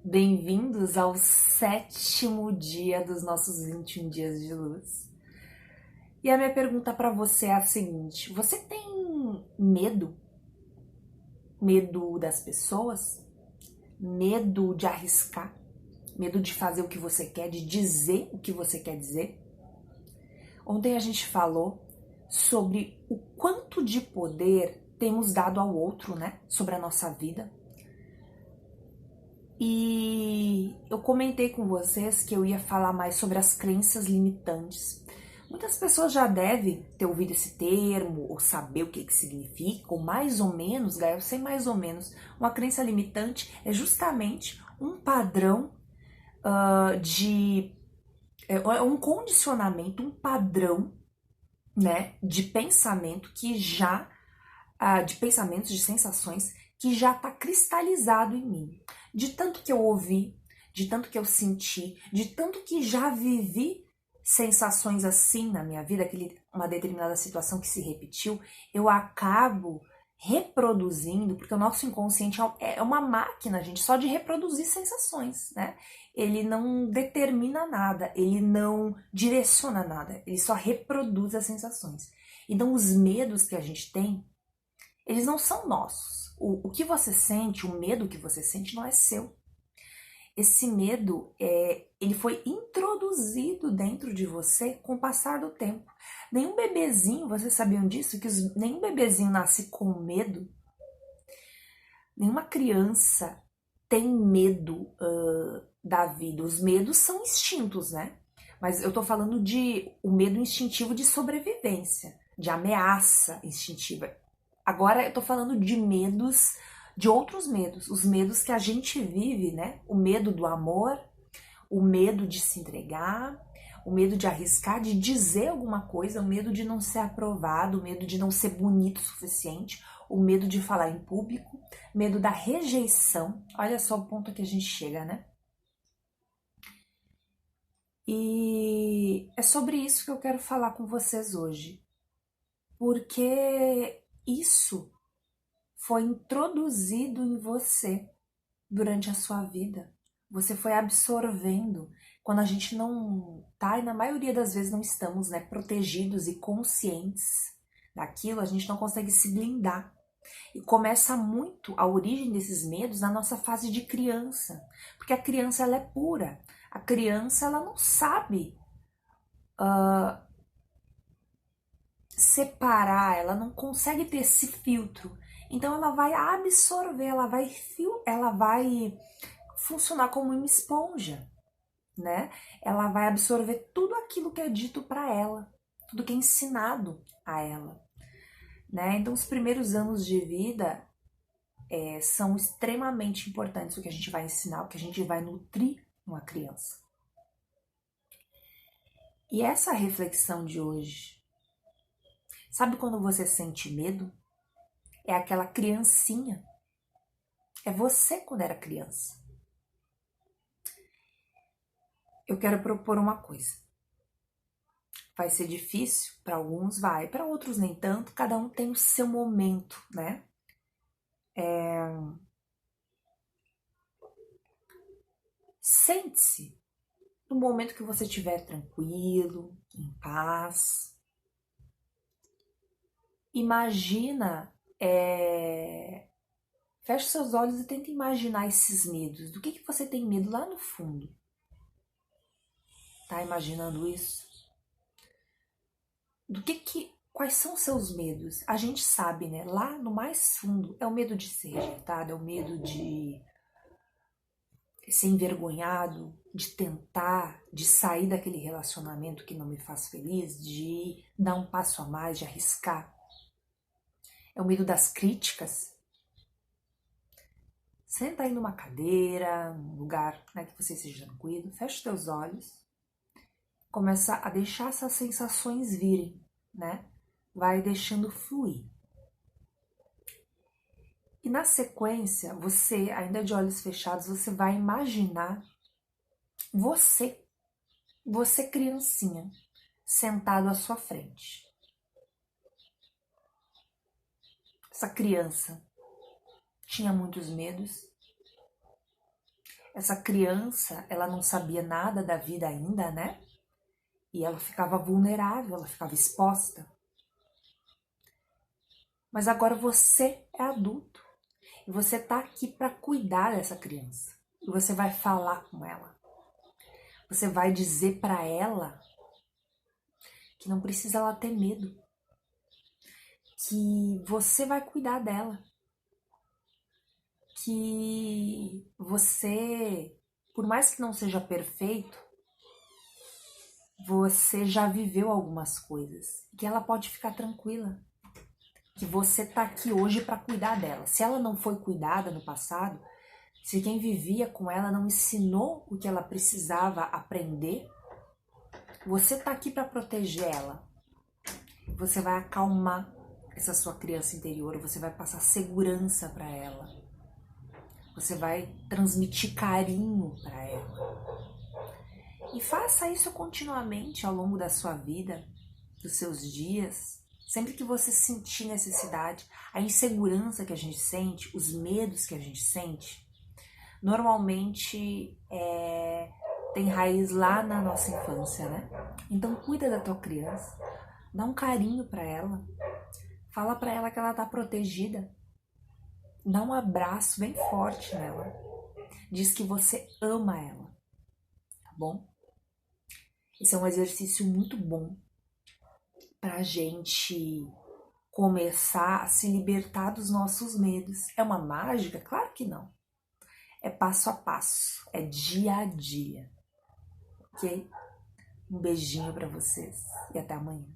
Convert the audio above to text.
Bem-vindos ao 7º dia dos nossos 21 dias de luz. E a minha pergunta para você é a seguinte: você tem medo? Medo das pessoas? Medo de arriscar? Medo de fazer o que você quer, de dizer o que você quer dizer? Ontem a gente falou sobre o quanto de poder temos dado ao outro, né? Sobre a nossa vida. E eu comentei com vocês que eu ia falar mais sobre as crenças limitantes. Muitas pessoas já devem ter ouvido esse termo, ou saber o que significa, ou mais ou menos, Gaia, eu sei mais ou menos. Uma crença limitante é justamente um padrão um condicionamento, um padrão, né, de pensamento de pensamentos, de sensações que já está cristalizado em mim. De tanto que eu ouvi, de tanto que eu senti, de tanto que já vivi sensações assim na minha vida, uma determinada situação que se repetiu, eu acabo reproduzindo, porque o nosso inconsciente é uma máquina, gente, só de reproduzir sensações, né? Ele não determina nada, ele não direciona nada, ele só reproduz as sensações. Então, os medos que a gente tem, eles não são nossos. O que você sente, o medo que você sente não é seu. Esse medo, ele foi introduzido dentro de você com o passar do tempo. Nenhum bebezinho, vocês sabiam disso? Nenhum bebezinho nasce com medo. Nenhuma criança tem medo da vida. Os medos são instintos, né? Mas eu tô falando de o medo instintivo de sobrevivência, de ameaça instintiva. Agora eu tô falando de medos, de outros medos, os medos que a gente vive, né? O medo do amor, o medo de se entregar, o medo de arriscar, de dizer alguma coisa, o medo de não ser aprovado, o medo de não ser bonito o suficiente, o medo de falar em público, medo da rejeição. Olha só o ponto que a gente chega, né? E é sobre isso que eu quero falar com vocês hoje, porque isso foi introduzido em você durante a sua vida. Você foi absorvendo. Quando a gente não tá, e na maioria das vezes não estamos, né, protegidos e conscientes daquilo, a gente não consegue se blindar. E começa muito a origem desses medos na nossa fase de criança. Porque a criança, ela é pura. A criança, ela não sabe separar, ela não consegue ter esse filtro. Então ela vai absorver, ela vai funcionar como uma esponja, né? Ela vai absorver tudo aquilo que é dito para ela, tudo que é ensinado a ela, né? Então os primeiros anos de vida são extremamente importantes, o que a gente vai ensinar, o que a gente vai nutrir uma criança. E essa reflexão de hoje, sabe quando você sente medo? É aquela criancinha. É você quando era criança. Eu quero propor uma coisa. Vai ser difícil para alguns, vai, para outros nem tanto. Cada um tem o seu momento, né? Sente-se no momento que você estiver tranquilo, em paz. Imagina, feche seus olhos e tenta imaginar esses medos. Do que você tem medo lá no fundo? Tá imaginando isso? Quais são os seus medos? A gente sabe, né? Lá no mais fundo é o medo de ser rejeitado, é o medo de ser envergonhado, de tentar, de sair daquele relacionamento que não me faz feliz, de dar um passo a mais, de arriscar. É o medo das críticas. Senta aí numa cadeira, num lugar, né, que você seja tranquilo, fecha os teus olhos, começa a deixar essas sensações virem, né? Vai deixando fluir. E na sequência, você, ainda de olhos fechados, você vai imaginar você, você criancinha, sentado à sua frente. Essa criança tinha muitos medos, Essa criança, ela não sabia nada da vida ainda, né? E ela ficava vulnerável, ela ficava exposta. Mas agora você é adulto e você tá aqui para cuidar dessa criança. E você vai falar com ela. Você vai dizer para ela que não precisa ela ter medo, que você vai cuidar dela, que você, por mais que não seja perfeito, você já viveu algumas coisas, que ela pode ficar tranquila, que você tá aqui hoje para cuidar dela. Se ela não foi cuidada no passado, se quem vivia com ela não ensinou o que ela precisava aprender, você tá aqui para proteger ela. Você vai acalmar essa sua criança interior, você vai passar segurança para ela. Você vai transmitir carinho para ela. E faça isso continuamente ao longo da sua vida, dos seus dias. Sempre que você sentir necessidade, a insegurança que a gente sente, os medos que a gente sente, normalmente tem raiz lá na nossa infância, né? Então cuida da tua criança, dá um carinho para ela, fala para ela que ela tá protegida, dá um abraço bem forte nela, diz que você ama ela, tá bom? Esse é um exercício muito bom pra gente começar a se libertar dos nossos medos. É uma mágica? Claro que não. É passo a passo, é dia a dia, ok? Um beijinho pra vocês e até amanhã.